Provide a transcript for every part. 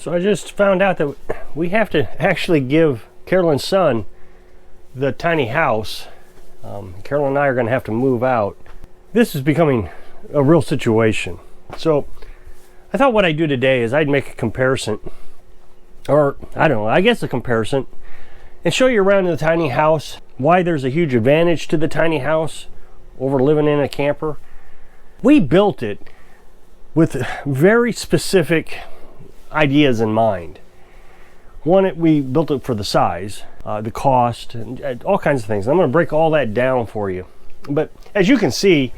So I just found out that we have to actually give Carolyn's son the tiny house. Carolyn and I are going to have to move out. This is becoming a real situation. So I thought what I'd do today is I'd make a comparison, or I don't know, I guess a comparison, and show you around in the tiny house why there's a huge advantage to the tiny house over living in a camper. We built it with very specific ideas in mind. One, we built it for the size, the cost, and all kinds of things. I'm going to break all that down for you. But as you can see,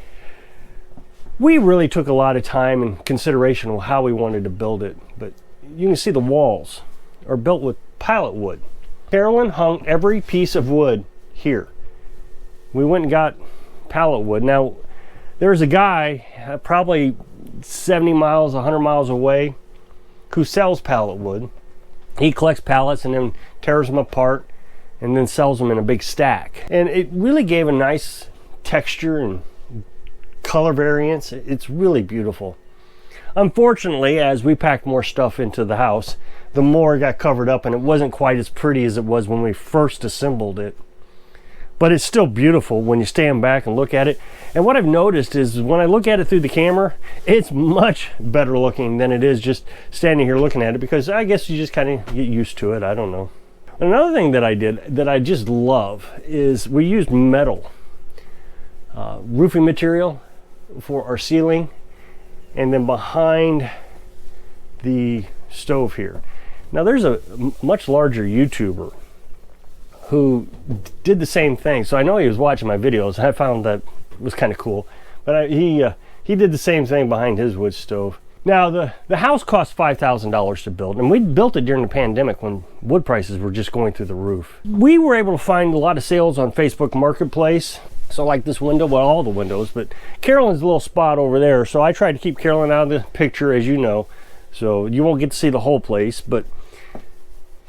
we really took a lot of time and consideration of how we wanted to build it. But you can see the walls are built with pallet wood. Carolyn hung every piece of wood here. We went and got pallet wood. Now, there's a guy probably 70 miles, 100 miles away who sells pallet wood. He collects pallets and then tears them apart and then sells them in a big stack. And it really gave a nice texture and color variance. It's really beautiful. Unfortunately, as we packed more stuff into the house, the more it got covered up and it wasn't quite as pretty as it was when we first assembled it. But it's still beautiful when you stand back and look at it. And what I've noticed is when I look at it through the camera, it's much better looking than it is just standing here looking at it, because I guess you just kind of get used to it. I don't know. Another thing that I did that I just love is we used metal roofing material for our ceiling, and then behind the stove here. Now there's a much larger YouTuber who did the same thing, so I know he was watching my videos. I found that was kind of cool, but he did the same thing behind his wood stove. Now the house cost $5,000 to build, and we built it during the pandemic when wood prices were just going through the roof. We were able to find a lot of sales on Facebook Marketplace. So like this window, well, all the windows, but Carolyn's little spot over there. So I tried to keep Carolyn out of the picture, as you know, so you won't get to see the whole place. But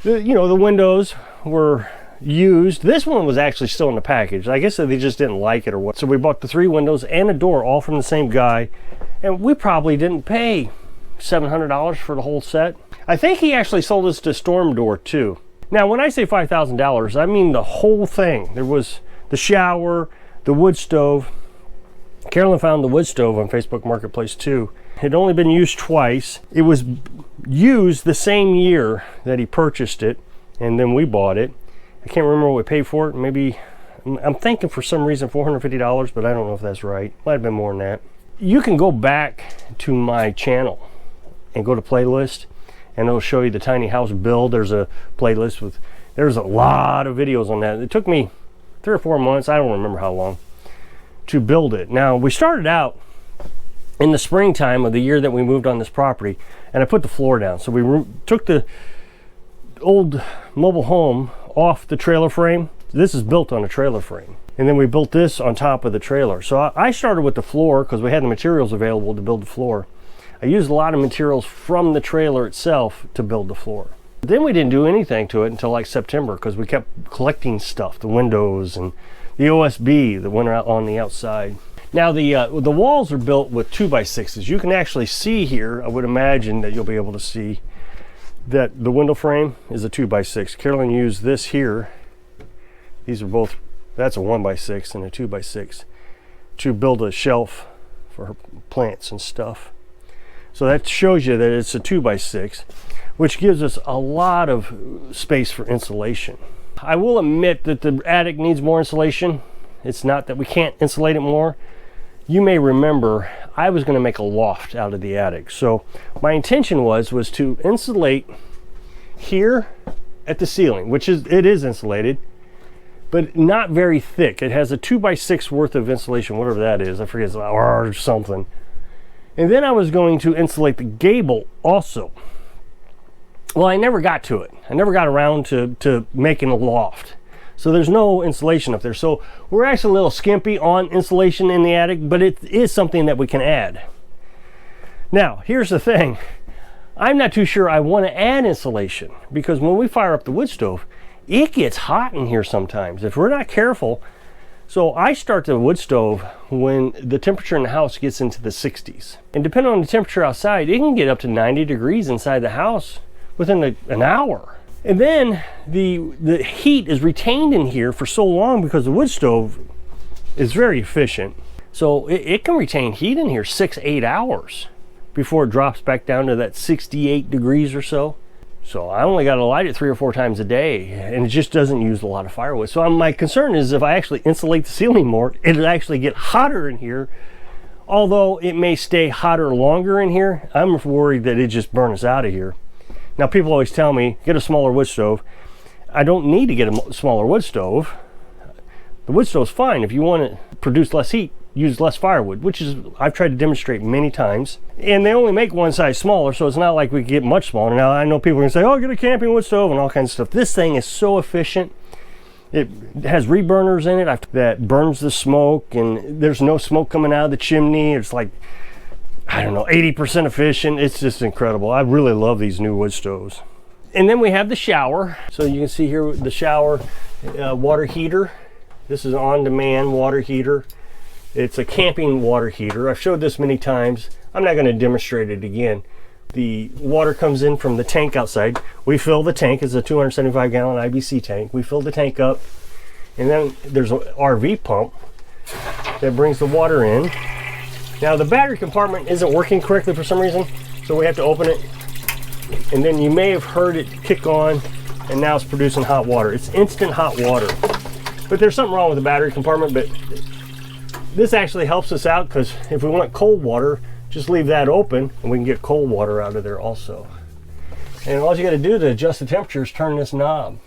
the windows were used. This one was actually still in the package. I guess they just didn't like it or what. So we bought the 3 windows and a door, all from the same guy, and we probably didn't pay $700 for the whole set. I think he actually sold us the storm door too. Now, when I say $5,000, I mean the whole thing. There was the shower, the wood stove. Carolyn found the wood stove on Facebook Marketplace too. It had only been used twice. It was used the same year that he purchased it, and then we bought it. I can't remember what we paid for it. Maybe, I'm thinking for some reason $450, but I don't know if that's right. Might have been more than that. You can go back to my channel and go to playlist, and it'll show you the tiny house build. There's a playlist there's a lot of videos on that. It took me 3 or 4 months, I don't remember how long, to build it. Now, we started out in the springtime of the year that we moved on this property, and I put the floor down. So we took the old mobile home off the trailer frame. This is built on a trailer frame. And then we built this on top of the trailer. So I started with the floor because we had the materials available to build the floor. I used a lot of materials from the trailer itself to build the floor. Then we didn't do anything to it until like September, because we kept collecting stuff, the windows and the OSB that went out on the outside. Now the walls are built with 2x6s. You can actually see here, I would imagine that you'll be able to see that the window frame is a 2x6. Carolyn used this here. These are both, that's a 1x6 and a 2x6 to build a shelf for her plants and stuff. So that shows you that it's a 2x6, which gives us a lot of space for insulation. I will admit that the attic needs more insulation. It's not that we can't insulate it more. You may remember I was going to make a loft out of the attic. So my intention was to insulate here at the ceiling, which it is insulated, but not very thick. It has a 2x6 worth of insulation, whatever that is. I forget, it's or something. And then I was going to insulate the gable also. Well, I never got to it. I never got around to making a loft. So there's no insulation up there. So we're actually a little skimpy on insulation in the attic, but it is something that we can add. Now, here's the thing. I'm not too sure I want to add insulation, because when we fire up the wood stove, it gets hot in here sometimes if we're not careful. So I start the wood stove when the temperature in the house gets into the 60s. And depending on the temperature outside, it can get up to 90 degrees inside the house within an hour. And then the heat is retained in here for so long because the wood stove is very efficient. So it can retain heat in here 6-8 hours before it drops back down to that 68 degrees or so. So I only got to light it 3 or 4 times a day, and it just doesn't use a lot of firewood. So my concern is if I actually insulate the ceiling more, it'll actually get hotter in here. Although it may stay hotter longer in here, I'm worried that it just burns out of here. Now people always tell me, get a smaller wood stove. I don't need to get a smaller wood stove. The wood stove's fine. If you want to produce less heat, use less firewood, which is I've tried to demonstrate many times. And they only make one size smaller, so it's not like we can get much smaller. Now I know people can say, oh, get a camping wood stove and all kinds of stuff. This thing is so efficient. It has reburners in it that burns the smoke, and there's no smoke coming out of the chimney. It's like, I don't know, 80% efficient. It's just incredible. I really love these new wood stoves. And then we have the shower. So you can see here the shower water heater. This is an on-demand water heater. It's a camping water heater. I've showed this many times. I'm not going to demonstrate it again. The water comes in from the tank outside. We fill the tank. It's a 275 gallon IBC tank. We fill the tank up, and then there's an RV pump that brings the water in. Now the battery compartment isn't working correctly for some reason, so we have to open it, and then you may have heard it kick on, and now it's producing hot water. It's instant hot water. But there's something wrong with the battery compartment, but this actually helps us out, because if we want cold water, just leave that open and we can get cold water out of there also. And all you got to do to adjust the temperature is turn this knob.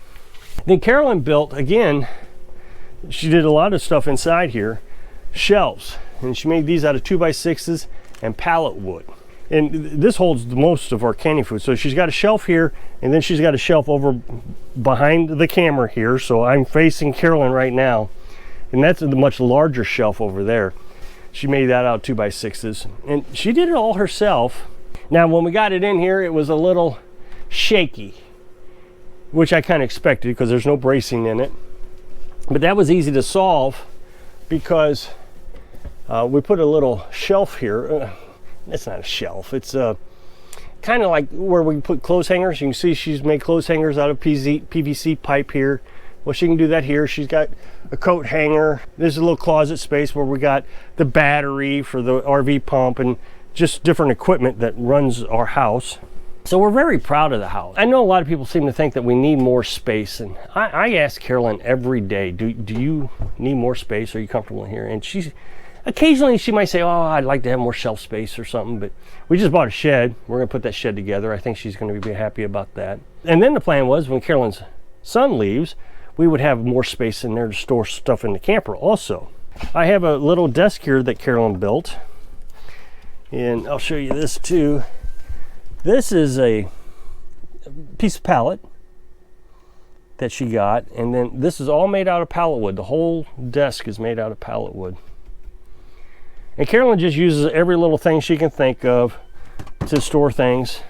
Then Carolyn built, again, she did a lot of stuff inside here, shelves. And she made these out of 2x6s and pallet wood. And this holds the most of our canning food. So she's got a shelf here, and then she's got a shelf over behind the camera here. So I'm facing Carolyn right now. And that's a much larger shelf over there. She made that out of 2x6s. And she did it all herself. Now, when we got it in here, it was a little shaky, which I kind of expected because there's no bracing in it. But that was easy to solve because we put a little shelf here. It's not a shelf. It's kind of like where we put clothes hangers. You can see she's made clothes hangers out of PVC pipe here. Well, she can do that here. She's got a coat hanger. There's a little closet space where we got the battery for the RV pump and just different equipment that runs our house. So we're very proud of the house. I know a lot of people seem to think that we need more space, and I ask Carolyn every day, do you need more space? Are you comfortable in here? And occasionally she might say, oh, I'd like to have more shelf space or something, but we just bought a shed. We're gonna put that shed together. I think she's gonna be happy about that. And then the plan was when Carolyn's son leaves, we would have more space in there to store stuff in the camper also. I have a little desk here that Carolyn built, and I'll show you this too. This is a piece of pallet that she got, and then this is all made out of pallet wood. The whole desk is made out of pallet wood. And Carolyn just uses every little thing she can think of to store things.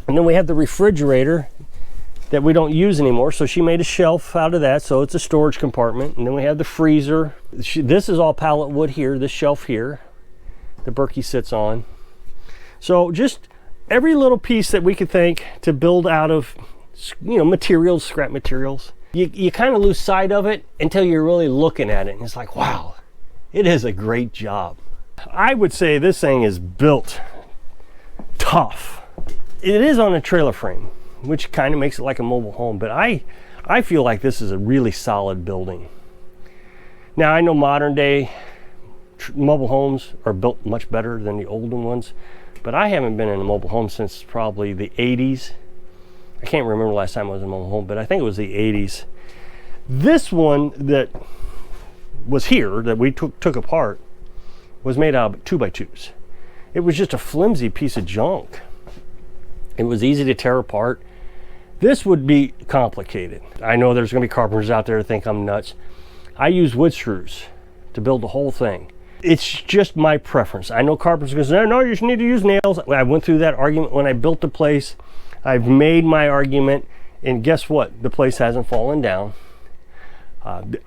And then we have the refrigerator that we don't use anymore, so she made a shelf out of that, so it's a storage compartment. And then we have the freezer. This is all pallet wood here, this shelf here that Berkey sits on. So just every little piece that we could think to build out of, materials, scrap materials. You kind of lose sight of it until you're really looking at it, and it's like, wow, it is a great job. I would say this thing is built tough. It is on a trailer frame, which kind of makes it like a mobile home, but I feel like this is a really solid building. Now, I know modern day mobile homes are built much better than the older ones, but I haven't been in a mobile home since probably the 80s. I can't remember the last time I was in a mobile home, but I think it was the 80s. This one that was here, that we took apart, was made out of 2x2s. It was just a flimsy piece of junk. It was easy to tear apart. This would be complicated. I know there's going to be carpenters out there that think I'm nuts. I use wood screws to build the whole thing. It's just my preference. I know carpenters go, no, you just need to use nails. I went through that argument when I built the place. I've made my argument, and guess what? The place hasn't fallen down.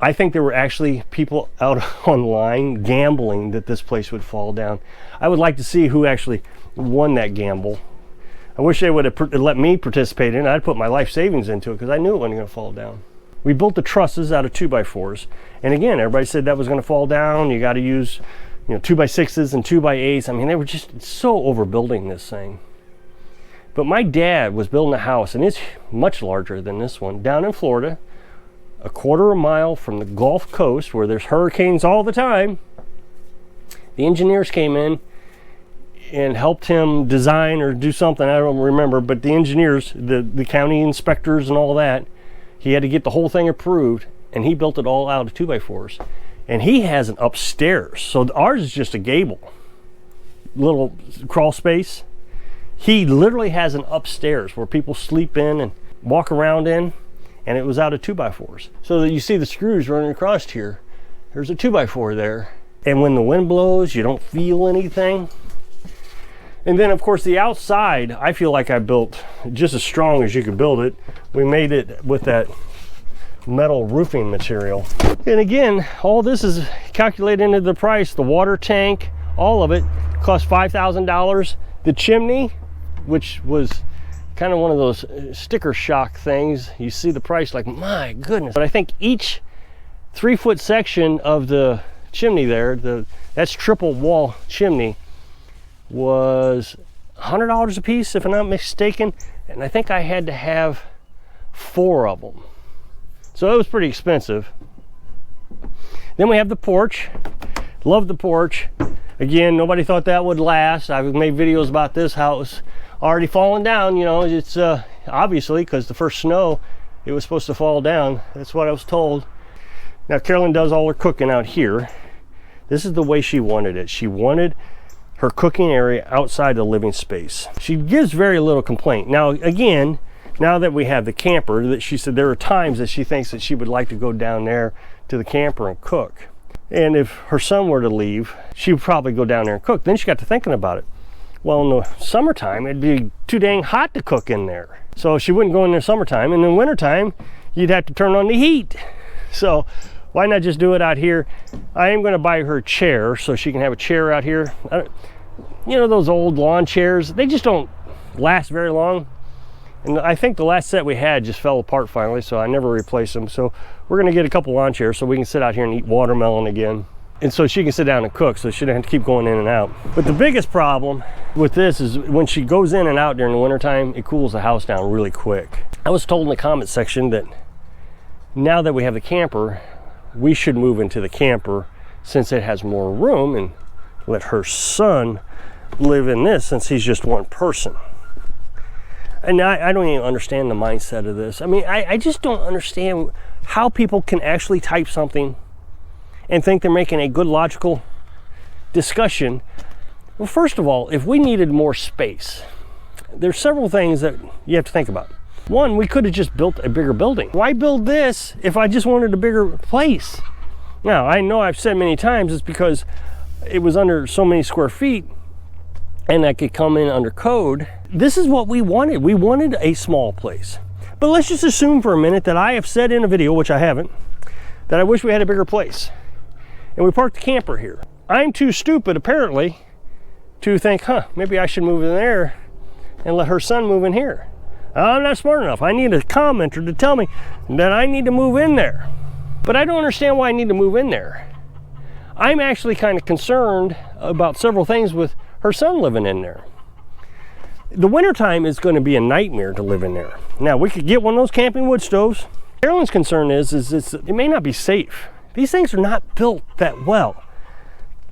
I think there were actually people out online gambling that this place would fall down. I would like to see who actually won that gamble. I wish they would have let me participate in it. I'd put my life savings into it because I knew it wasn't going to fall down. We built the trusses out of 2x4s. And again, everybody said that was going to fall down. You got to use, 2x6s and 2x8s. I mean, they were just so overbuilding this thing. But my dad was building a house, and it's much larger than this one, down in Florida, a quarter of a mile from the Gulf Coast, where there's hurricanes all the time. The engineers came in and helped him design or do something, I don't remember, but the engineers, the county inspectors and all that, he had to get the whole thing approved, and he built it all out of 2x4s. And he has an upstairs, so ours is just a gable, little crawl space. He literally has an upstairs where people sleep in and walk around in, and it was out of 2x4s. So that you see the screws running across here, there's a 2x4 there. And when the wind blows, you don't feel anything. And then of course the outside, I feel like I built just as strong as you could build it. We made it with that metal roofing material. And again, all this is calculated into the price. The water tank, all of it cost $5,000. The chimney, which was kind of one of those sticker shock things, you see the price like, my goodness. But I think each 3-foot section of the chimney there, that's triple wall chimney, was $100 a piece if I'm not mistaken, and I think I had to have 4 of them, so it was pretty expensive. Then we have the porch. Love the porch. Again, nobody thought that would last. I've made videos about this, how it was already falling down. It's obviously because the first snow, it was supposed to fall down. That's what I was told. Now Carolyn does all her cooking out here. This is the way she wanted it. She wanted her cooking area outside the living space. She gives very little complaint. Now again, now that we have the camper, that she said there are times that she thinks that she would like to go down there to the camper and cook. And if her son were to leave, she would probably go down there and cook. Then she got to thinking about it. Well, in the summertime, it'd be too dang hot to cook in there. So she wouldn't go in there summertime. And in wintertime, you'd have to turn on the heat. So why not just do it out here? I am going to buy her a chair so she can have a chair out here. Those old lawn chairs, they just don't last very long. And I think the last set we had just fell apart finally, so I never replaced them. So we're going to get a couple lawn chairs so we can sit out here and eat watermelon again. And so she can sit down and cook, so she doesn't have to keep going in and out. But the biggest problem with this is when she goes in and out during the wintertime, it cools the house down really quick. I was told in the comment section that now that we have the camper, we should move into the camper since it has more room and let her son live in this since he's just one person. And I don't even understand the mindset of this. I mean, I just don't understand how people can actually type something and think they're making a good logical discussion. Well, first of all, if we needed more space, there's several things that you have to think about. One, we could have just built a bigger building. Why build this if I just wanted a bigger place? Now, I know I've said many times it's because it was under so many square feet and I could come in under code. This is what we wanted. We wanted a small place. But let's just assume for a minute that I have said in a video, which I haven't, that I wish we had a bigger place. And we parked the camper here. I'm too stupid, apparently, to think, maybe I should move in there and let her son move in here. I'm not smart enough. I need a commenter to tell me that I need to move in there. But I don't understand why I need to move in there. I'm actually kind of concerned about several things with her son living in there. The wintertime is going to be a nightmare to live in there. Now, we could get one of those camping wood stoves. Carolyn's concern is it may not be safe. These things are not built that well.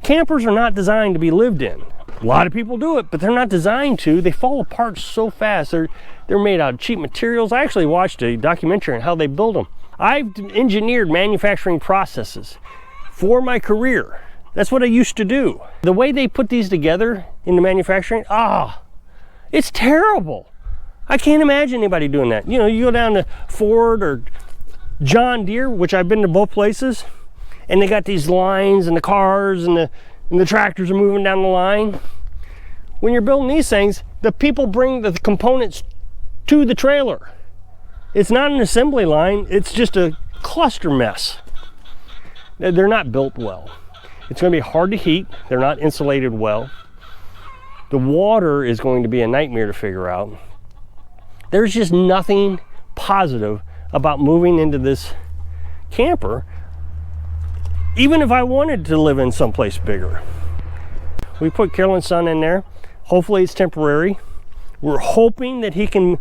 Campers are not designed to be lived in. A lot of people do it, but they're not designed to. They fall apart so fast. They're made out of cheap materials. I actually watched a documentary on how they build them. I've engineered manufacturing processes for my career. That's what I used to do. The way they put these together in the manufacturing, it's terrible. I can't imagine anybody doing that. You go down to Ford or John Deere, which I've been to both places, and they got these lines and the cars and the tractors are moving down the line. When you're building these things, the people bring the components to the trailer. It's not an assembly line, it's just a cluster mess. They're not built well. It's going to be hard to heat. They're not insulated well. The water is going to be a nightmare to figure out. There's just nothing positive about moving into this camper, even if I wanted to live in someplace bigger. We put Carolyn's son in there. Hopefully it's temporary. We're hoping that he can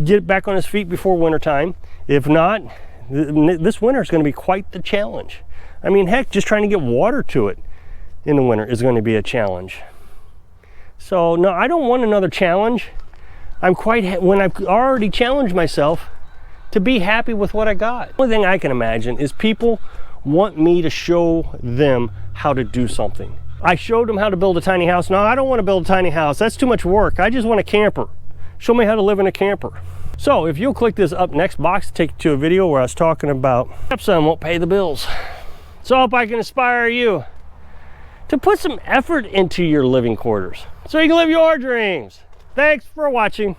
get back on his feet before wintertime. If not, this winter is going to be quite the challenge. I mean, heck, just trying to get water to it in the winter is going to be a challenge. So no, I don't want another challenge. When I've already challenged myself to be happy with what I got. The only thing I can imagine is people want me to show them how to do something. I showed them how to build a tiny house. No, I don't want to build a tiny house. That's too much work. I just want a camper. Show me how to live in a camper. So if you'll click this up next box to take you to a video where I was talking about stepson won't pay the bills. So I hope I can inspire you to put some effort into your living quarters so you can live your dreams. Thanks for watching.